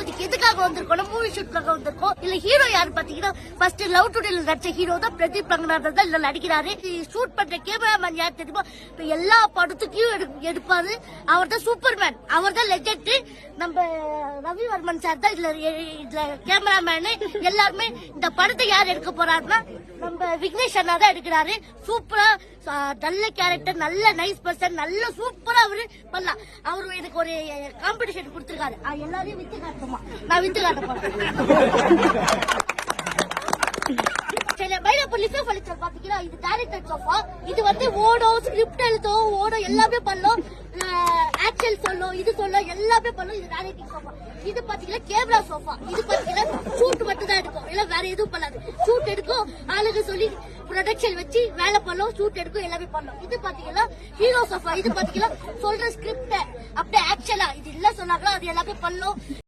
இதுக்கு எதுக்காக வந்திருக்கோம், மூவி ஷூட்காக வந்திருக்கோம். இல்ல ஹீரோ யாரு பாத்தீங்கன்னா ஃபர்ஸ்ட் லவ் டுடேல நடிச்ச ஹீரோ தான் பிரதீப் ரங்கநாதன் தான் இதுல நடிக்கிறாரு. ஷூட் பண்ற கேமராமேன் யார் தெரியுமா, எல்லா படத்துக்கும் எடுப்பாரு. அவர் தான் சூப்பர்மேன், அவர் தான் லெஜெண்ட். நம்ம ரவிவர்மன் சார் தான் இதுல கேமராமேனு. எல்லாருமே இந்த படத்தை யார் எடுக்க போறாருன்னா நம்ம விக்னேஷ் அண்ணா தான் எடுக்கிறாரு. சூப்பரா நல்ல கேரக்டர், நல்ல நைஸ் பர்சன், நல்ல சூப்பரா அவரு பண்ணலாம். அவரு எனக்கு ஒரு காம்படிஷன் கொடுத்திருக்காரு. எல்லாரையும் வித்து காட்டுமா, நான் வித்து காட்ட போறேன். பாத்தீங்கன்னா இது டைரக்டர் சோஃபா. இது வந்து ஓடும், ஸ்கிரிப்ட் எழுதும், ஓடும், எல்லாமே பண்ணும், ஆக்ஷன் சொல்லும், இது சொல்லும், எல்லாமே பண்ணும். இது டைரக்டிங் சோஃபா. இது பாத்தீங்கன்னா கேமரா சோஃபா. இது பாத்தீங்கன்னா ஷூட் மட்டும் தான் எடுக்கும், இல்ல வேற எதுவும் பண்ணாது. ஷூட் எடுக்கும், ஆளுங்க சொல்லி ப்ரொடக்ஷன் வச்சு வேலை பண்ணும், ஷூட் எடுக்கும், எல்லாமே பண்ணும். இது பாத்தீங்கன்னா ஹீரோ சோஃபா. இது பாத்தீங்கன்னா சொல்ற ஸ்கிரிப்ட் அப்படியே ஆக்ஷனா இது இல்ல சொன்னாங்களோ அது எல்லாமே பண்ணும்.